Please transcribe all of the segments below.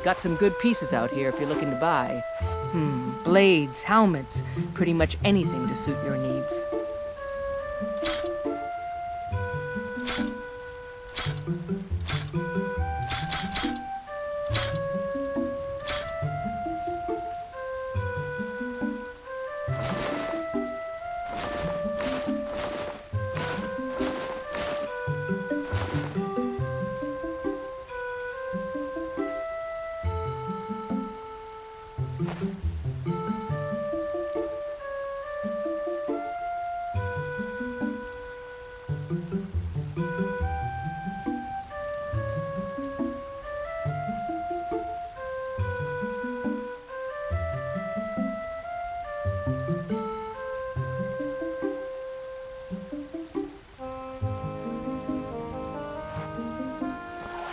Got some good pieces out here if you're looking to buy. Blades, helmets, pretty much anything to suit your needs.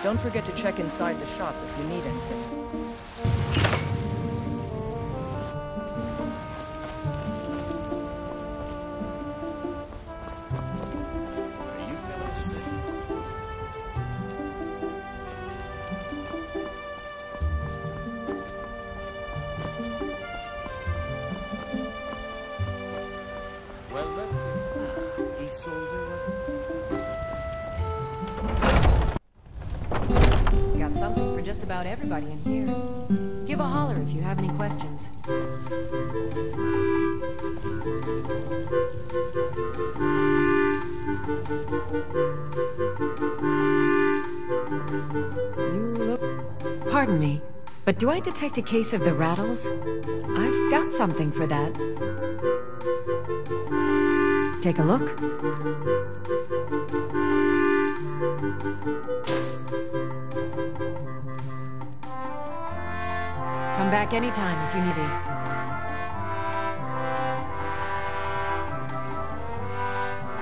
Don't forget to check inside the shop if you need anything. Well, that's he sold it, wasn't Got something for just about everybody in here. Give a holler if you have any questions. You look... Pardon me, but do I detect a case of the rattles? I've got something for that. Take a look. Come back anytime if you need it.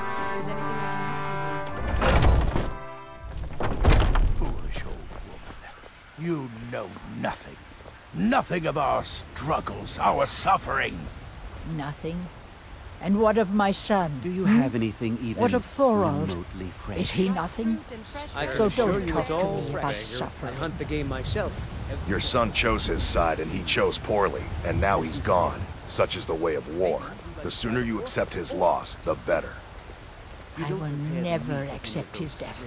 If there's anything I can help you with. Foolish old woman. You know nothing. Nothing of our struggles, our suffering. Nothing. And what of my son? Do you have anything even What of Thorald? remotely fresh? Is he nothing? I can So assure don't you talk it's to all me about fresh. I suffering. hunt the game myself. Your son chose his side, and he chose poorly, and now he's gone. Such is the way of war. The sooner you accept his loss, the better. I will never accept his death.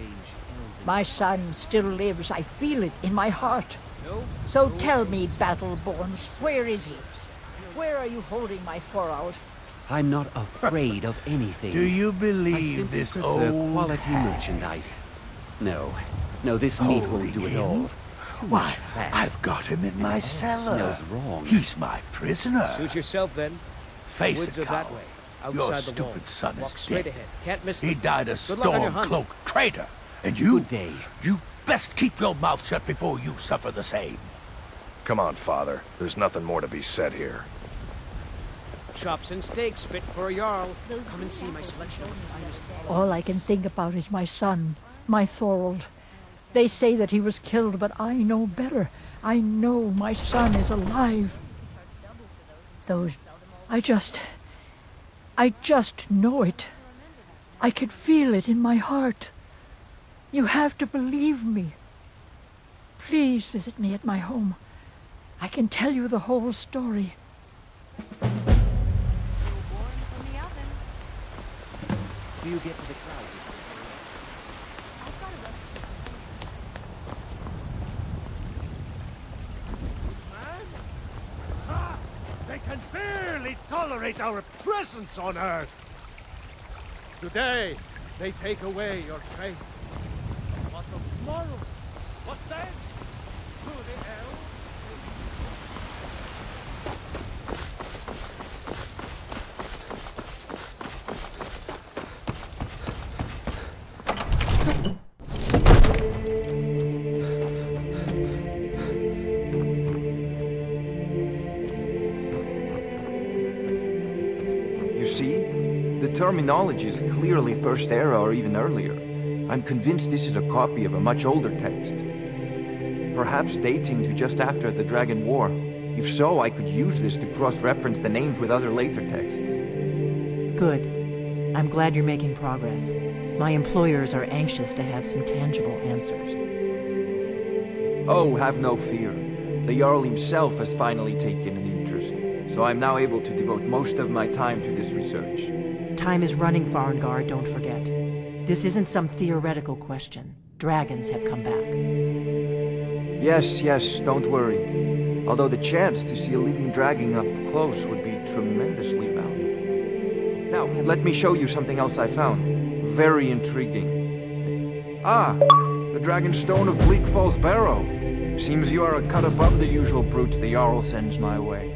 My son still lives. I feel it in my heart. So tell me, Battleborns, where is he? Where are you holding my Thorald? I'm not afraid of anything. Do you I believe simply this prefer old quality merchandise. No, this meat Holding won't do it him? all. Too much Why, fat. I've got him in my cellar. Smells wrong. He's my prisoner. Suit yourself then. Face Woods it, are that Carl. way. Your Outside the stupid wall. son Walk is straight dead. ahead. Can't miss He them. died a Good luck on your storm-cloaked traitor. And you, Good day. you best keep your mouth shut before you suffer the same. Come on, Father. There's nothing more to be said here. Chops and steaks fit for a Jarl. Come and see my selection of finest. All I can think about is my son, my Thorald. They say that he was killed, but I know better. I know my son is alive. I just know it. I can feel it in my heart. You have to believe me. Please visit me at my home. I can tell you the whole story. Do you get to the crowd? They can barely tolerate our presence on Earth. Today, they take away your faith. What of tomorrow? What then? Who the hell? You see? The terminology is clearly First Era or even earlier. I'm convinced this is a copy of a much older text. Perhaps dating to just after the Dragon War. If so, I could use this to cross-reference the names with other later texts. Good. I'm glad you're making progress. My employers are anxious to have some tangible answers. Oh, have no fear. The Jarl himself has finally taken an interest, so I'm now able to devote most of my time to this research. Time is running, Farengar, don't forget. This isn't some theoretical question. Dragons have come back. Yes, yes, don't worry. Although the chance to see a living dragon up close would be tremendously valuable. Now, let me show you something else I found. Very intriguing. Ah, the Dragon Stone of Bleak Falls Barrow. Seems you are a cut above the usual brutes the Jarl sends my way.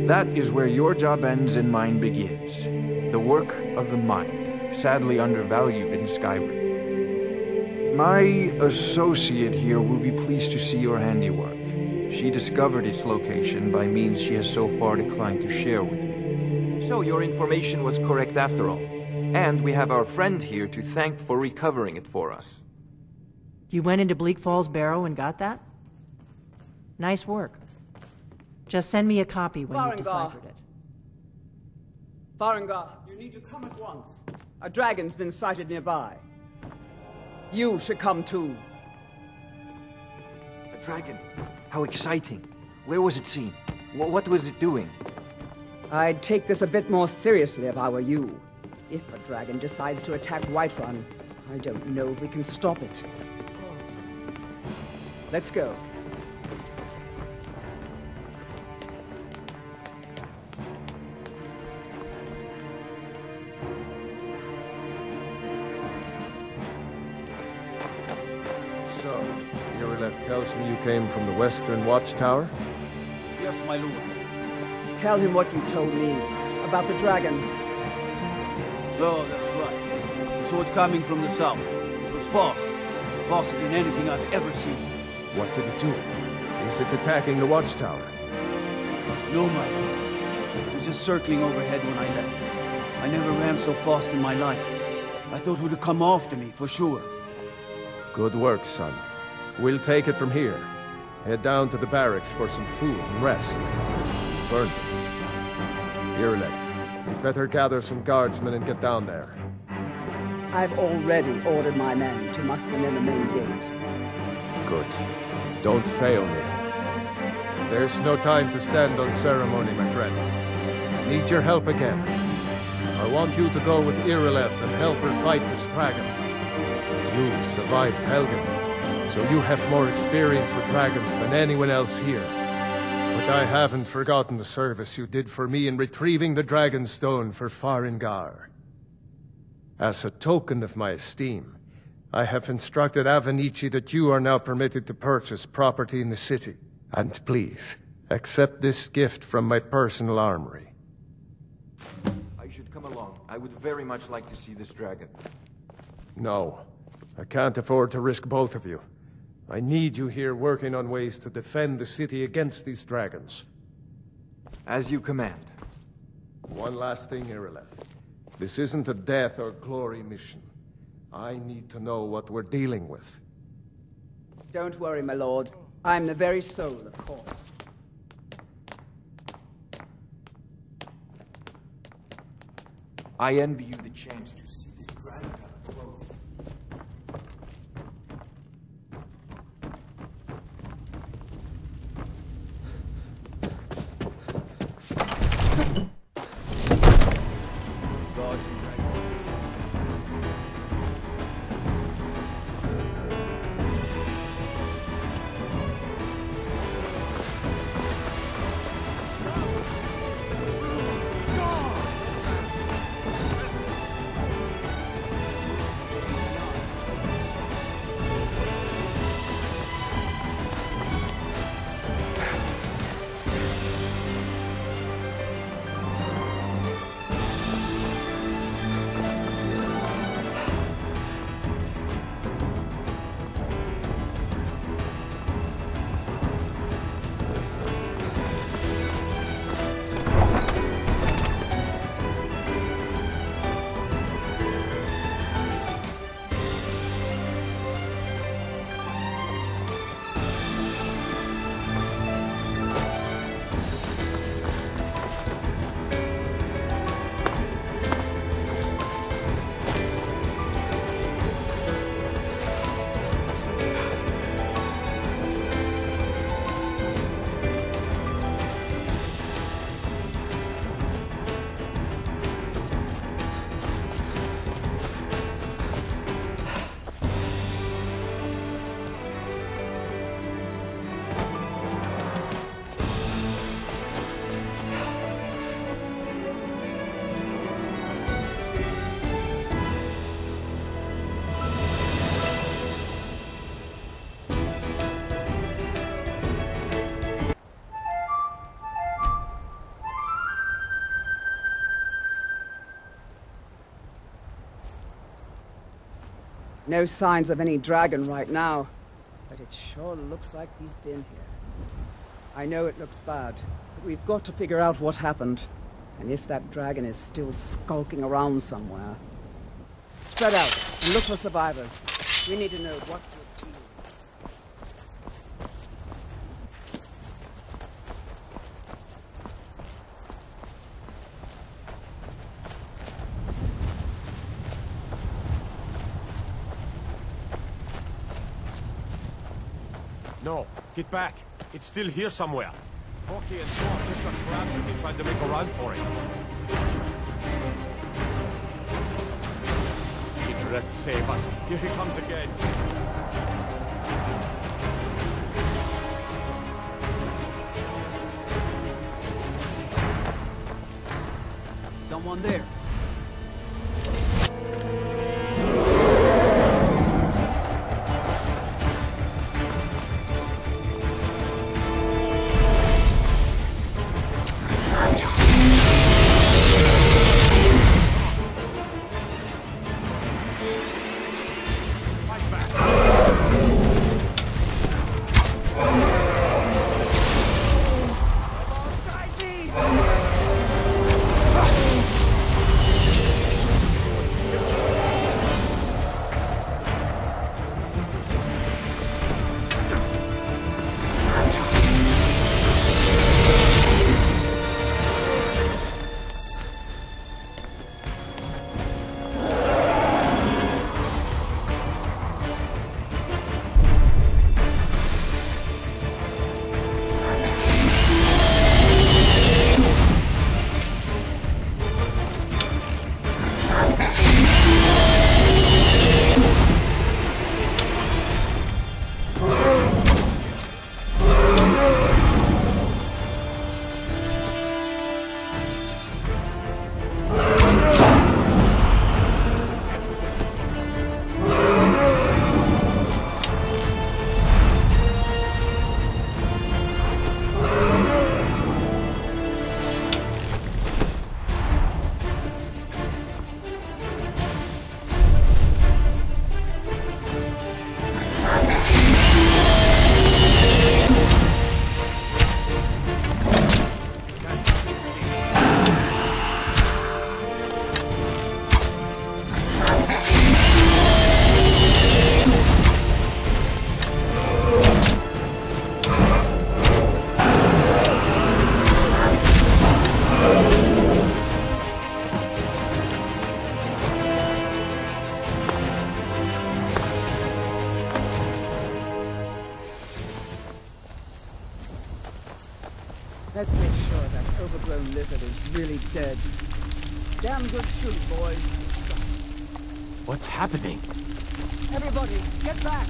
That is where your job ends and mine begins. The work of the mind, sadly undervalued in Skyrim. My associate here will be pleased to see your handiwork. She discovered its location by means she has so far declined to share with me. So your information was correct after all. And we have our friend here to thank for recovering it for us. You went into Bleak Falls Barrow and got that? Nice work. Just send me a copy when you've deciphered it. Farengar, you need to come at once. A dragon's been sighted nearby. You should come too. A dragon? How exciting. Where was it seen? What was it doing? I'd take this a bit more seriously if I were you. If a dragon decides to attack Whiterun, I don't know if we can stop it. Let's go. So, Irileth tells me you came from the Western Watchtower? Yes, my lord. Tell him what you told me about the dragon. Oh, that's right. I saw it coming from the south. It was fast. Faster than anything I've ever seen. What did it do? Is it attacking the Watchtower? No, my lord. It was just circling overhead when I left. I never ran so fast in my life. I thought it would come after me, for sure. Good work, son. We'll take it from here. Head down to the barracks for some food and rest. Burn them. Irileth, you'd better gather some guardsmen and get down there. I've already ordered my men to muster near the main gate. Good. Don't fail me. There's no time to stand on ceremony, my friend. Need your help again. I want you to go with Irileth and help her fight this dragon. You survived Helgen, so you have more experience with dragons than anyone else here. But I haven't forgotten the service you did for me in retrieving the Dragon Stone for Farengar. As a token of my esteem, I have instructed Avenici that you are now permitted to purchase property in the city. And please, accept this gift from my personal armory. I should come along. I would very much like to see this dragon. No, I can't afford to risk both of you. I need you here working on ways to defend the city against these dragons. As you command. One last thing, Irileth. This isn't a death or glory mission. I need to know what we're dealing with. Don't worry, my lord. I'm the very soul of Khor. I envy you the chance to see this dragon up close. No signs of any dragon right now, but it sure looks like he's been here. I know it looks bad, but we've got to figure out what happened. And if that dragon is still skulking around somewhere. Spread out and look for survivors. We need to know what to do. No, get back. It's still here somewhere. Corky and Storm just got grabbed when they tried to make a run for it. Let's save us. Here he comes again. Someone there. Let's make sure that overgrown lizard is really dead. Damn good shoot, boys. What's happening? Everybody, get back!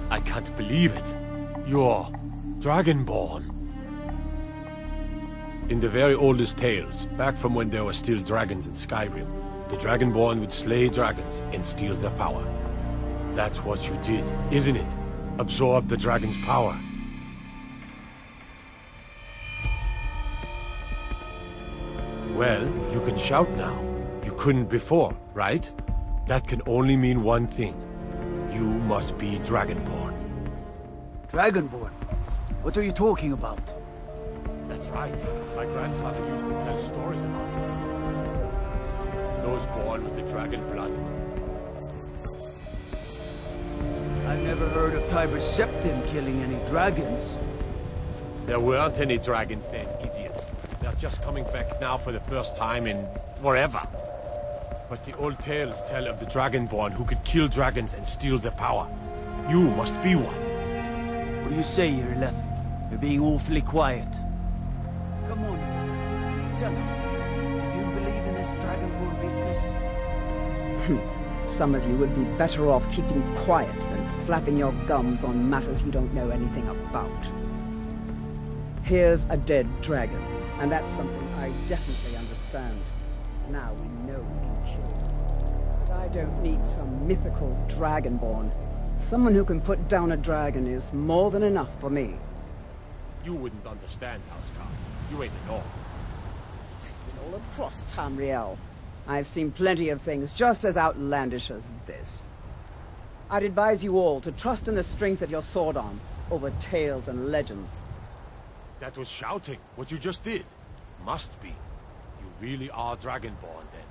I can't believe it. You're Dragonborn. In the very oldest tales, back from when there were still dragons in Skyrim, the Dragonborn would slay dragons and steal their power. That's what you did, isn't it? Absorb the dragon's power. Well, you can shout now. You couldn't before, right? That can only mean one thing. You must be Dragonborn. Dragonborn? What are you talking about? That's right. My grandfather used to tell stories about it. Those born with the dragon blood. I've never heard of Tiber Septim killing any dragons. There weren't any dragons then, idiot. They're just coming back now for the first time in forever. But the old tales tell of the Dragonborn who could kill dragons and steal their power. You must be one. What do you say, Irleth? You're being awfully quiet. Come on, tell us. Do you believe in this Dragonborn business? some of you would be better off keeping quiet than flapping your gums on matters you don't know anything about. Here's a dead dragon, and that's something I definitely understand. Now we know we can kill. But I don't need some mythical dragonborn. Someone who can put down a dragon is more than enough for me. You wouldn't understand, Housecarl. You ain't at all. I've been all across Tamriel. I've seen plenty of things just as outlandish as this. I'd advise you all to trust in the strength of your sword arm over tales and legends. That was shouting, what you just did. Must be. You really are Dragonborn, then.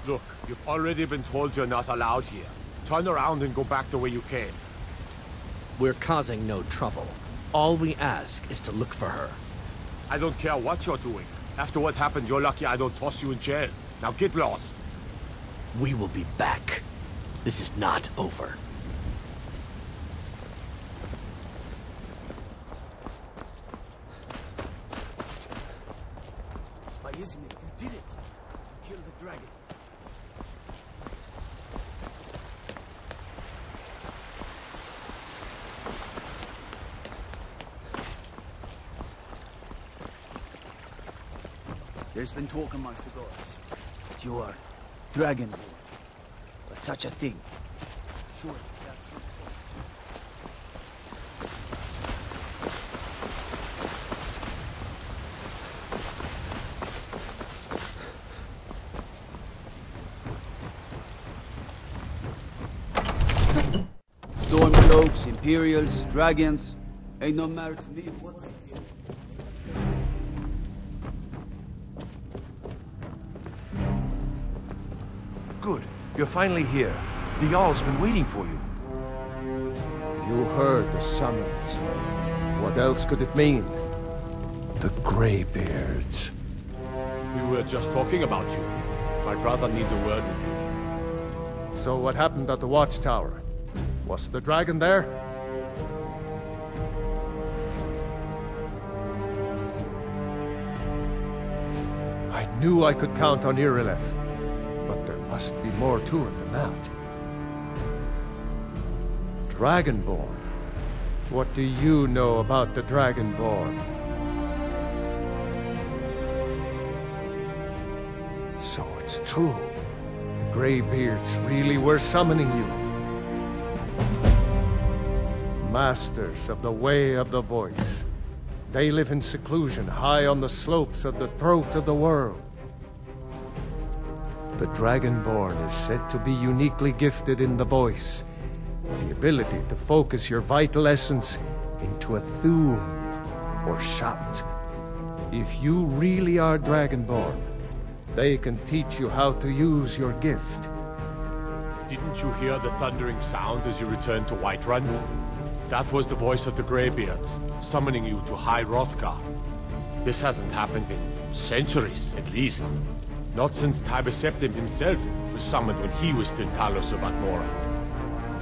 Look, you've already been told you're not allowed here. Turn around and go back the way you came. We're causing no trouble. All we ask is to look for her. I don't care what you're doing. After what happened, you're lucky I don't toss you in jail. Now get lost. We will be back. This is not over. Why isn't it? You did it. You killed the dragon. There's been talk amongst the gods that you are Dragonborn, but such a thing. Sure, that's Stormcloaks, Imperials, Dragons, ain't no matter to me what they feel. Good. You're finally here. The Jarl's been waiting for you. You heard the summons. What else could it mean? The Greybeards. We were just talking about you. My brother needs a word with you. So what happened at the Watchtower? Was the dragon there? I knew I could count on Irileth, but there must be more to it than that. Dragonborn? What do you know about the Dragonborn? So it's true. The Greybeards really were summoning you. Masters of the Way of the Voice. They live in seclusion high on the slopes of the throat of the world. The Dragonborn is said to be uniquely gifted in the voice, the ability to focus your vital essence into a thum, or shout. If you really are Dragonborn, they can teach you how to use your gift. Didn't you hear the thundering sound as you returned to Whiterun? That was the voice of the Greybeards, summoning you to High Hrothgar. This hasn't happened in centuries, at least. Not since Tiber Septim himself was summoned when he was still Talos of Atmora.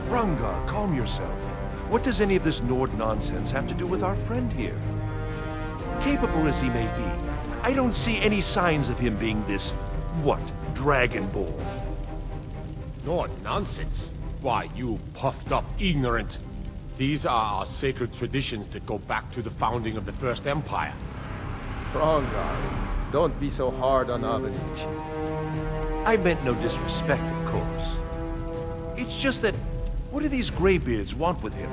Rangar, calm yourself. What does any of this Nord nonsense have to do with our friend here? Capable as he may be, I don't see any signs of him being this, what, Dragonborn? Nord nonsense? Why, you puffed up ignorant. These are our sacred traditions that go back to the founding of the First Empire. Rangar, don't be so hard on Avenici. I meant no disrespect, of course. It's just that, what do these Greybeards want with him?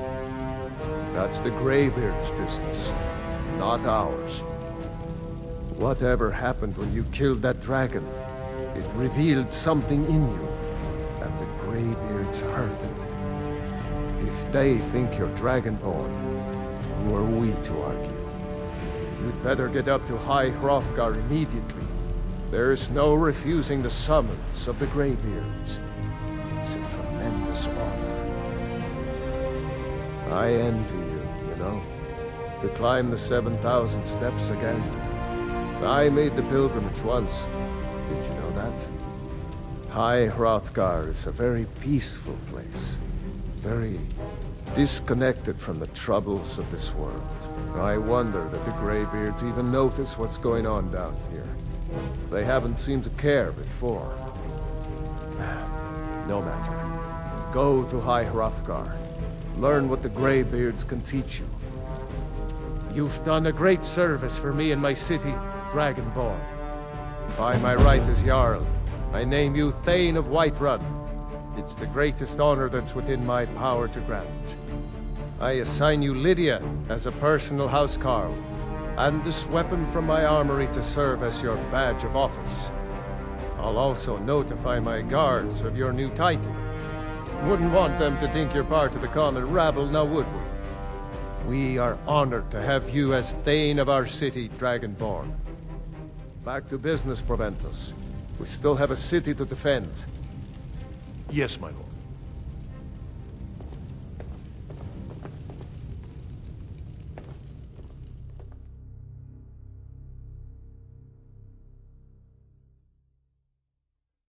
That's the Greybeards' business, not ours. Whatever happened when you killed that dragon, it revealed something in you, and the Greybeards heard it. If they think you're Dragonborn, who are we to argue? You'd better get up to High Hrothgar immediately. There's no refusing the summons of the Greybeards. It's a tremendous honor. I envy you know, to climb the 7,000 steps again. I made the pilgrimage once. Did you know that? High Hrothgar is a very peaceful place. Very disconnected from the troubles of this world. I wonder that the Greybeards even notice what's going on down here. They haven't seemed to care before. No matter. Go to High Hrothgar. Learn what the Greybeards can teach you. You've done a great service for me and my city, Dragonborn. By my right as Jarl, I name you Thane of Whiterun. It's the greatest honor that's within my power to grant. I assign you Lydia as a personal housecarl, and this weapon from my armory to serve as your badge of office. I'll also notify my guards of your new title. Wouldn't want them to think you're part of the common rabble, now would we? We are honored to have you as Thane of our city, Dragonborn. Back to business, Proventus. We still have a city to defend. Yes, my lord.